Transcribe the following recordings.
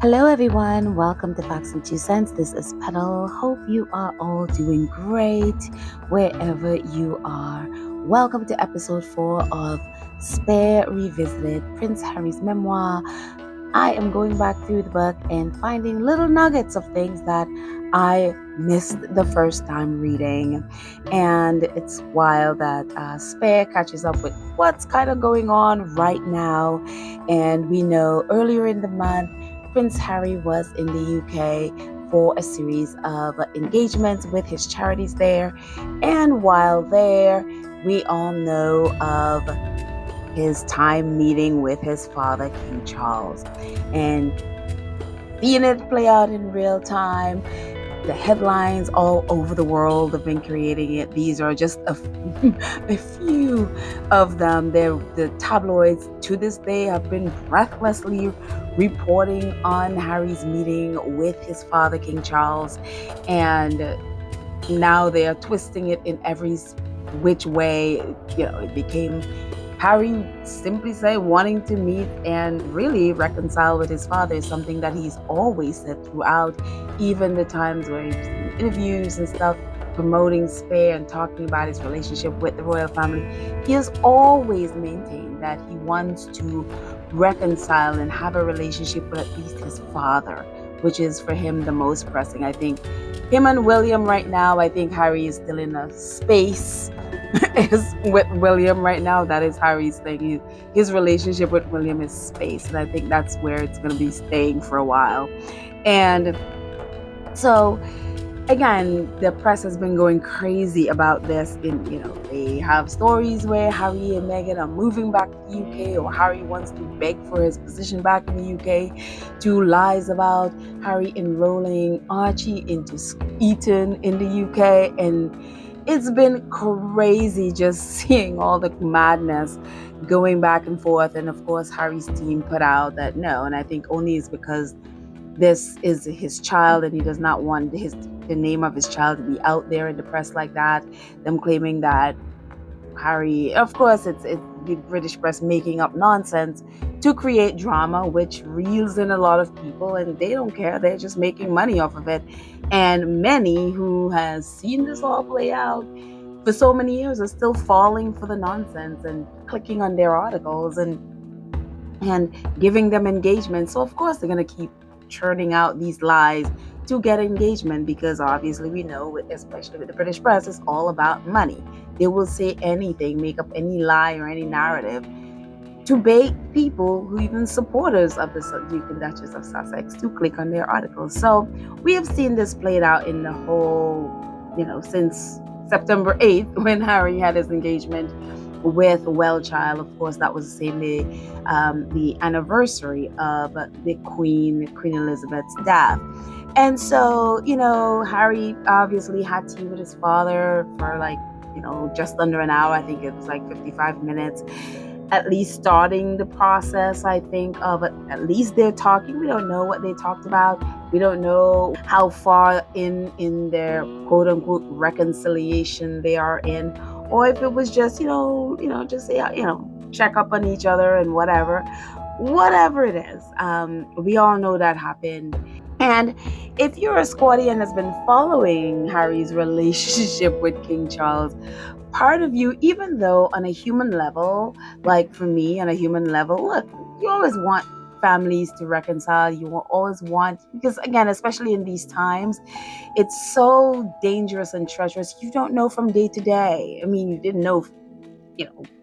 Hello, everyone. Welcome to Facts and Two Cents. This is Petal. Hope you are all doing great wherever you are. Welcome to episode 4 of Spare Revisited, Prince Harry's memoir. I am going back through the book and finding little nuggets of things that I missed the first time reading. And it's wild that Spare catches up with what's kind of going on right now. And we know earlier in the month, Prince Harry was in the UK for a series of engagements with his charities there. And while there, we all know of his time meeting with his father, King Charles, and seeing it play out in real time. The headlines all over the world have been creating it. These are just a few of them. The tabloids to this day have been breathlessly reporting on Harry's meeting with his father, King Charles, and now they are twisting it in every which way. It became Harry simply said wanting to meet and really reconcile with his father is something that he's always said throughout, even the times where he's in interviews and stuff, promoting Spare and talking about his relationship with the royal family. He has always maintained that he wants to reconcile and have a relationship with at least his father, which is for him the most pressing. I think him and William right now, I think Harry is still in a space is with William right now. That is Harry's thing. His relationship with William is space, and I think that's where it's going to be staying for a while. And so again, the press has been going crazy about this. They have stories where Harry and Meghan are moving back to the UK, or Harry wants to beg for his position back in the UK. To lies about Harry enrolling Archie into Eton in the UK, and it's been crazy just seeing all the madness going back and forth. And of course, Harry's team put out that no, and I think only is because this is his child and he does not want the name of his child to be out there in the press like that. Them claiming that Harry, of course, it's the British press making up nonsense to create drama, which reels in a lot of people, and they don't care. They're just making money off of it. And many who has seen this all play out for so many years are still falling for the nonsense and clicking on their articles and giving them engagement. So of course they're going to keep churning out these lies to get engagement, because obviously we know, especially with the British press, it's all about money. They will say anything, make up any lie or any narrative to bait people who even supporters of the Duke and Duchess of Sussex to click on their articles. So we have seen this played out in the whole, since September 8th when Harry had his engagement with Wellchild. Of course, that was the same day, the anniversary of the Queen Elizabeth's death. And so, Harry obviously had tea with his father for just under an hour. I think it was like 55 minutes, at least starting the process, I think, of at least they're talking. We don't know what they talked about. We don't know how far in their quote unquote reconciliation they are in, or if it was just, just check up on each other and whatever it is. We all know that happened. And if you're a squatty and has been following Harry's relationship with King Charles, part of you, even though on a human level, like for me on a human level, look, you always want families to reconcile. You will always want, because again, especially in these times, it's so dangerous and treacherous. You don't know from day to day. I mean, you didn't know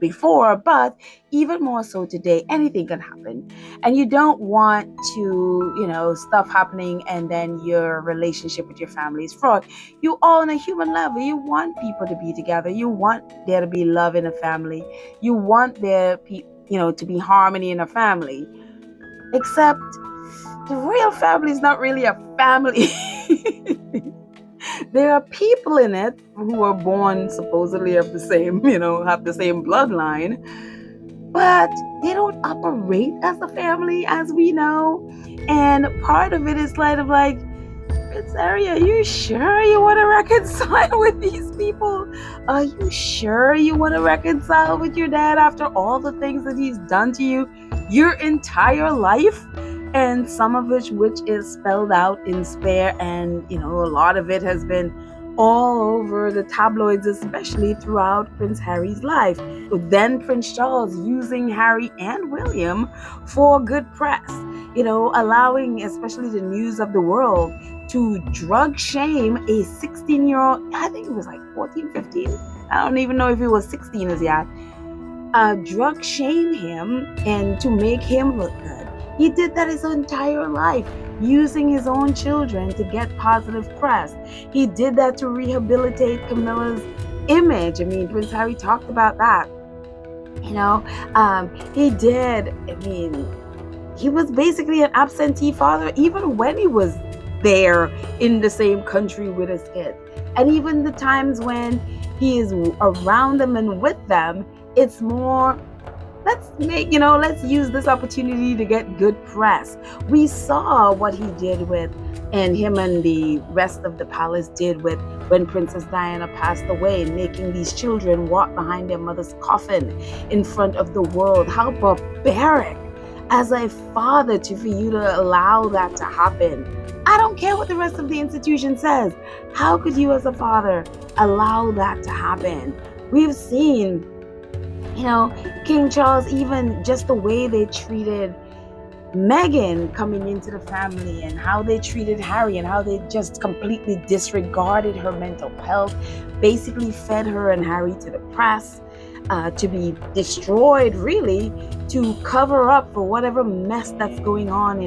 before, but even more so today, anything can happen. And you don't want to, stuff happening and then your relationship with your family is fraught. You all on a human level, you want people to be together. You want there to be love in a family. You want there, to be harmony in a family. Except the real family is not really a family. There are people in it who are born supposedly of the same, have the same bloodline, but they don't operate as a family as we know. And part of it is like, Prince Harry, are you sure you want to reconcile with these people? Are you sure you want to reconcile with your dad after all the things that he's done to you your entire life? and some of which is spelled out in Spare, and a lot of it has been all over the tabloids, especially throughout Prince Harry's life. Then Prince Charles using Harry and William for good press, allowing especially the news of the world to drug shame a 16-year-old, I think it was like 14, 15. I don't even know if he was 16 as yet. Drug shame him and to make him look good. He did that his entire life, using his own children to get positive press. He did that to rehabilitate Camilla's image. I mean, Prince Harry talked about that. He did. I mean, he was basically an absentee father even when he was there in the same country with his kids. And even the times when he is around them and with them, it's more, let's use this opportunity to get good press. We saw what he did and him and the rest of the palace did with when Princess Diana passed away, making these children walk behind their mother's coffin in front of the world. How barbaric as a father for you to allow that to happen. I don't care what the rest of the institution says. How could you as a father allow that to happen? We've seen King Charles, even just the way they treated Meghan coming into the family and how they treated Harry and how they just completely disregarded her mental health, basically fed her and Harry to the press, to be destroyed, really, to cover up for whatever mess that's going on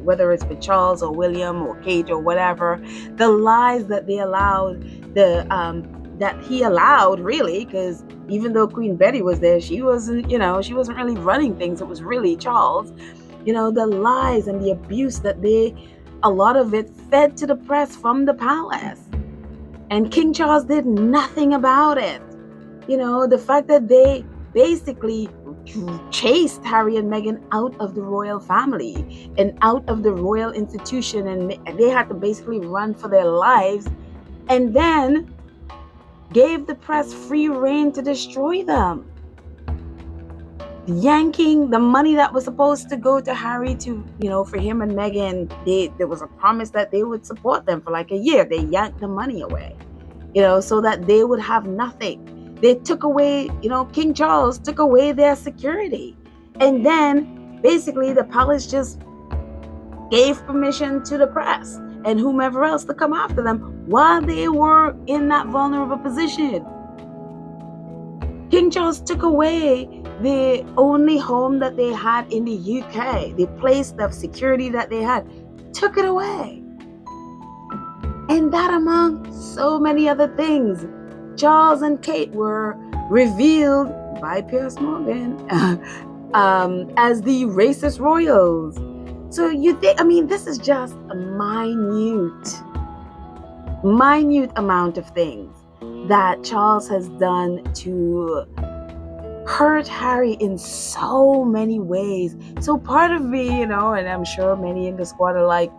whether it's with Charles or William or Kate or whatever, the lies that they allowed, that he allowed, really, because even though Queen Betty was there, she wasn't really running things. It was really Charles. The lies and the abuse that a lot of it fed to the press from the palace. And King Charles did nothing about it. The fact that they basically chased Harry and Meghan out of the royal family and out of the royal institution, and they had to basically run for their lives, and then gave the press free rein to destroy them, yanking the money that was supposed to go to Harry for him and Meghan. There was a promise that they would support them for like a year. They yanked the money away, so that they would have nothing. They took away, King Charles took away their security. And then basically the palace just gave permission to the press and whomever else to come after them while they were in that vulnerable position. King Charles took away the only home that they had in the UK, the place of security that they had, took it away. And that among so many other things. Charles and Kate were revealed by Piers Morgan as the racist royals. So you think, this is just a minute amount of things that Charles has done to hurt Harry in so many ways. So part of me, and I'm sure many in the squad are like,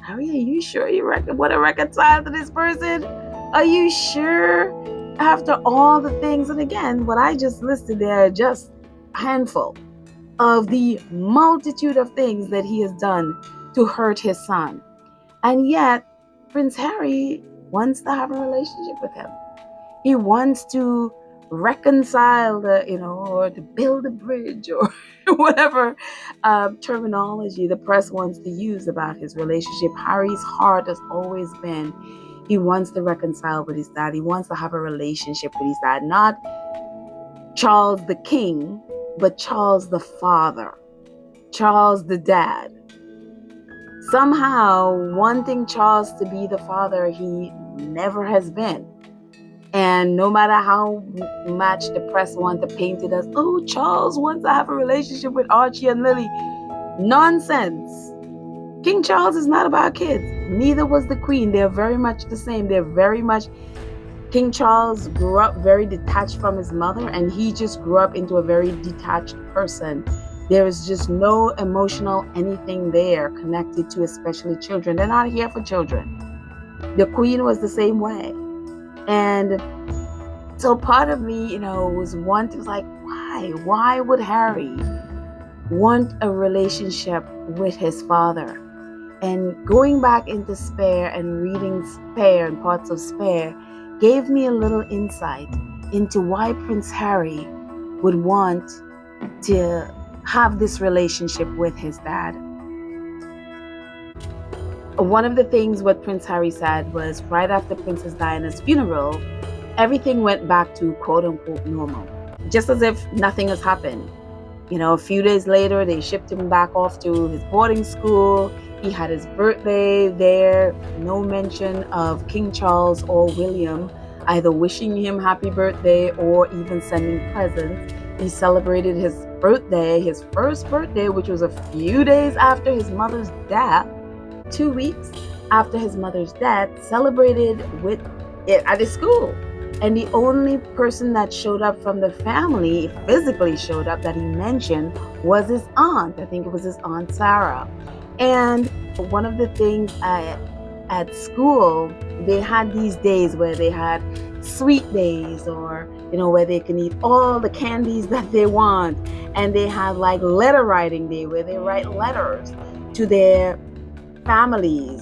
Harry, are you sure you want to reconcile to this person? Are you sure? After all the things, and again, what I just listed there are just a handful of the multitude of things that he has done to hurt his son. And yet, Prince Harry wants to have a relationship with him. He wants to reconcile or to build a bridge or whatever terminology the press wants to use about his relationship. Harry's heart has always been, he wants to reconcile with his dad. He wants to have a relationship with his dad. Not Charles the king, but Charles the father. Charles the dad. Somehow wanting Charles to be the father he never has been. And no matter how much the press want to paint it as, oh, Charles wants to have a relationship with Archie and Lily. Nonsense. King Charles is not about kids. Neither was the Queen. They're very much the same. King Charles grew up very detached from his mother, and he just grew up into a very detached person. There is just no emotional anything there connected to especially children. They're not here for children. The Queen was the same way. And so part of me, was like, why? Why would Harry want a relationship with his father. And going back into Spare and reading Spare and parts of Spare gave me a little insight into why Prince Harry would want to have this relationship with his dad. One of the things what Prince Harry said was right after Princess Diana's funeral, everything went back to quote unquote normal, just as if nothing has happened. You know, a few days later, they shipped him back off to his boarding school. He had his birthday there. No mention of King Charles or William either wishing him happy birthday or even sending presents. He celebrated his birthday, his first birthday, which was a few days after his mother's death, 2 weeks after his mother's death, celebrated with it at his school. And the only person that showed up from the family, physically showed up, that he mentioned was his aunt. I think it was his Aunt Sarah. And one of the things at school, they had these days where they had sweet days, or, you know, where they can eat all the candies that they want. And they had like letter writing day where they write letters to their families.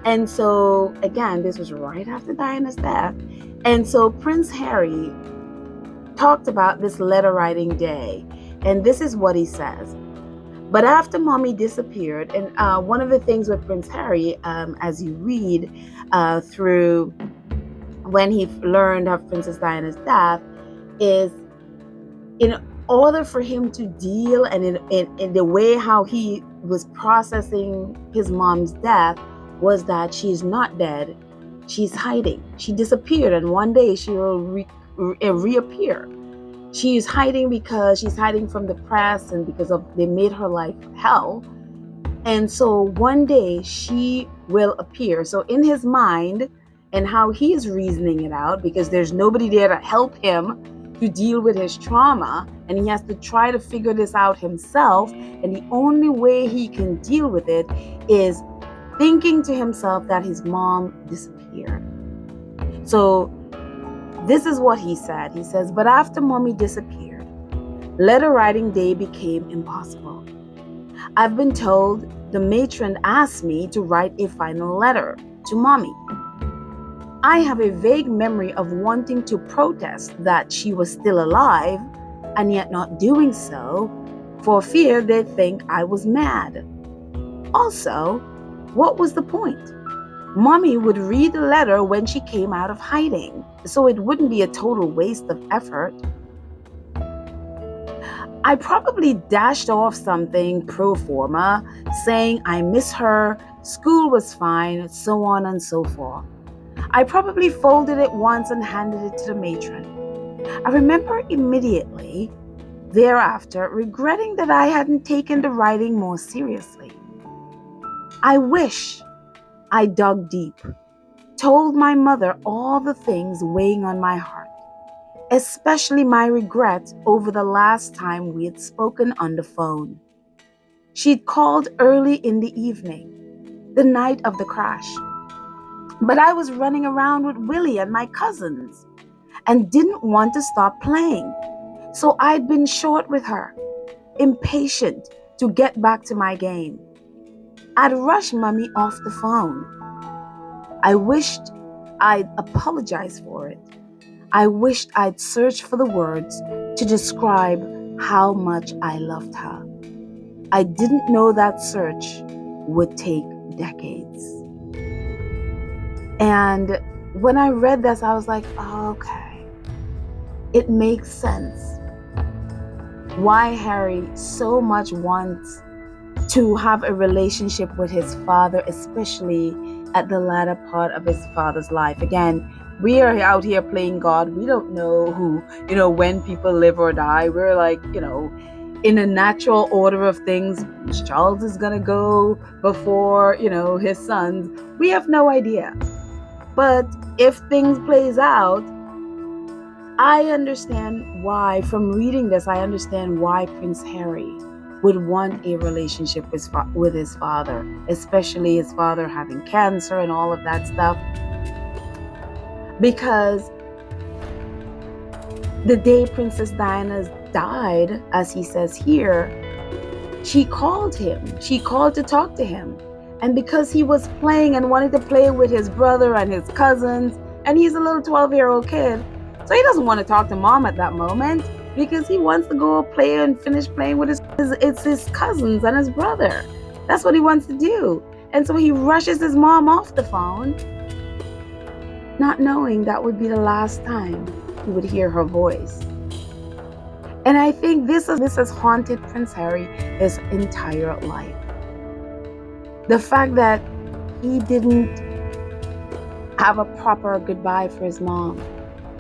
And so, again, this was right after Diana's death. And so Prince Harry talked about this letter writing day. And this is what he says. But after mommy disappeared, and one of the things with Prince Harry, as you read through when he learned of Princess Diana's death, is in order for him to deal, and in the way how he was processing his mom's death, was that she's not dead, she's hiding. She disappeared, and one day she will reappear. She's hiding because she's hiding from the press, and because of they made her life hell. And so one day she will appear. So in his mind, and how he's reasoning it out, because there's nobody there to help him to deal with his trauma, and he has to try to figure this out himself. And the only way he can deal with it is thinking to himself that his mom disappeared. So this is what he said. He says, but after mommy disappeared, letter writing day became impossible. I've been told the matron asked me to write a final letter to mommy. I have a vague memory of wanting to protest that she was still alive, and yet not doing so, for fear they'd think I was mad. Also, what was the point? Mommy would read the letter when she came out of hiding, so it wouldn't be a total waste of effort. I probably dashed off something pro forma, saying I miss her, school was fine, so on and so forth. I probably folded it once and handed it to the matron. I remember immediately thereafter regretting that I hadn't taken the writing more seriously. I wish I dug deep, told my mother all the things weighing on my heart, especially my regret over the last time we had spoken on the phone. She'd called early in the evening, the night of the crash. But I was running around with Willie and my cousins and didn't want to stop playing. So I'd been short with her, impatient to get back to my game. I'd rushed mommy off the phone. I wished I'd apologized for it. I wished I'd searched for the words to describe how much I loved her. I didn't know that search would take decades. And when I read this, I was like, oh, okay. It makes sense why Harry so much wants to have a relationship with his father, especially at the latter part of his father's life. Again, we are out here playing God. We don't know who, when people live or die. We're like, in a natural order of things, Charles is going to go before, his sons. We have no idea. But if things plays out, I understand why, from reading this, I understand why Prince Harry would want a relationship with his father, especially his father having cancer and all of that stuff. Because the day Princess Diana died, as he says here, she called him. She called to talk to him. And because he was playing and wanted to play with his brother and his cousins, and he's a little 12-year-old kid, so he doesn't want to talk to mom at that moment because he wants to go play and finish playing with his cousins and his brother. That's what he wants to do. And so he rushes his mom off the phone, not knowing that would be the last time he would hear her voice. And I think this has haunted Prince Harry his entire life. The fact that he didn't have a proper goodbye for his mom.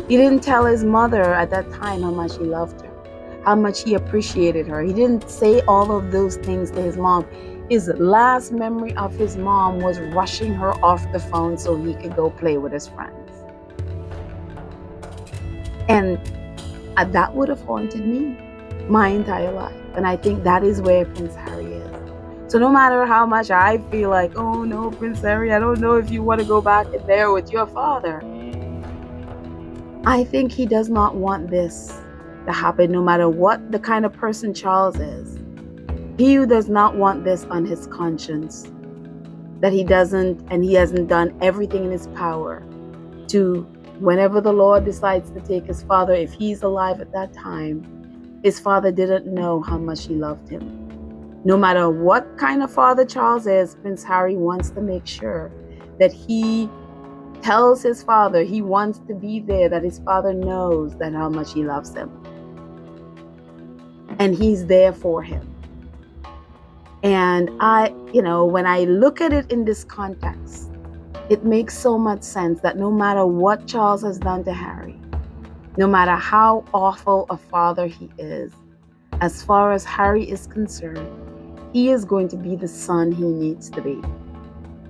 He didn't tell his mother at that time how much he loved her, how much he appreciated her. He didn't say all of those things to his mom. His last memory of his mom was rushing her off the phone so he could go play with his friends. And that would have haunted me my entire life. And I think that is where Prince Harry is. So no matter how much I feel like, oh no, Prince Harry, I don't know if you want to go back in there with your father, I think he does not want this to happen, no matter what the kind of person Charles is. He does not want this on his conscience, that he hasn't done everything in his power to, whenever the Lord decides to take his father, if he's alive at that time, his father didn't know how much he loved him. No matter what kind of father Charles is, Prince Harry wants to make sure that he tells his father he wants to be there, that his father knows that how much he loves him. And he's there for him. And when I look at it in this context, it makes so much sense that no matter what Charles has done to Harry, no matter how awful a father he is, as far as Harry is concerned, he is going to be the son he needs to be.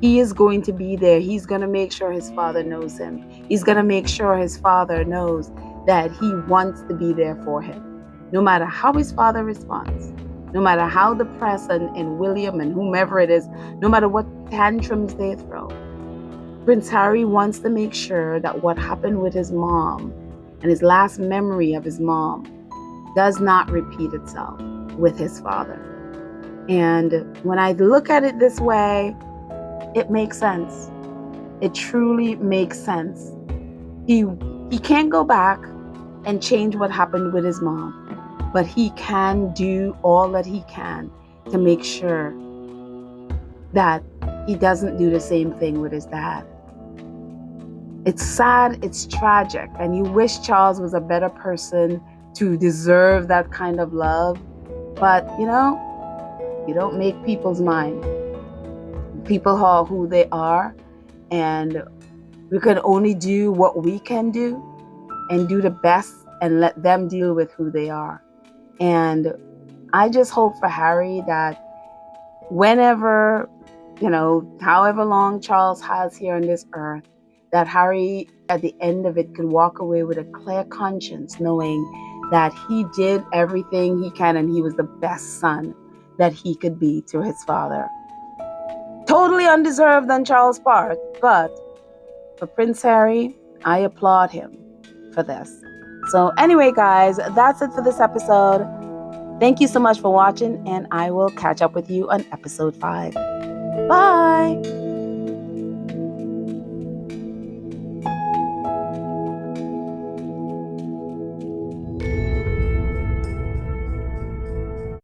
He is going to be there. He's going to make sure his father knows him. He's going to make sure his father knows that he wants to be there for him. No matter how his father responds, no matter how the press and William and whomever it is, no matter what tantrums they throw, Prince Harry wants to make sure that what happened with his mom and his last memory of his mom does not repeat itself with his father. And when I look at it this way, it makes sense. It truly makes sense. He can't go back and change what happened with his mom, but he can do all that he can to make sure that he doesn't do the same thing with his dad. It's sad, it's tragic, and you wish Charles was a better person to deserve that kind of love. But, you don't make people's mind. People are who they are, and we can only do what we can do and do the best and let them deal with who they are. And I just hope for Harry that whenever, however long Charles has here on this earth, that Harry at the end of it could walk away with a clear conscience, knowing that he did everything he can and he was the best son that he could be to his father. Totally undeserved on Charles' part, but for Prince Harry, I applaud him for this. So anyway, guys, that's it for this episode. Thank you so much for watching, and I will catch up with you on episode 5. Bye!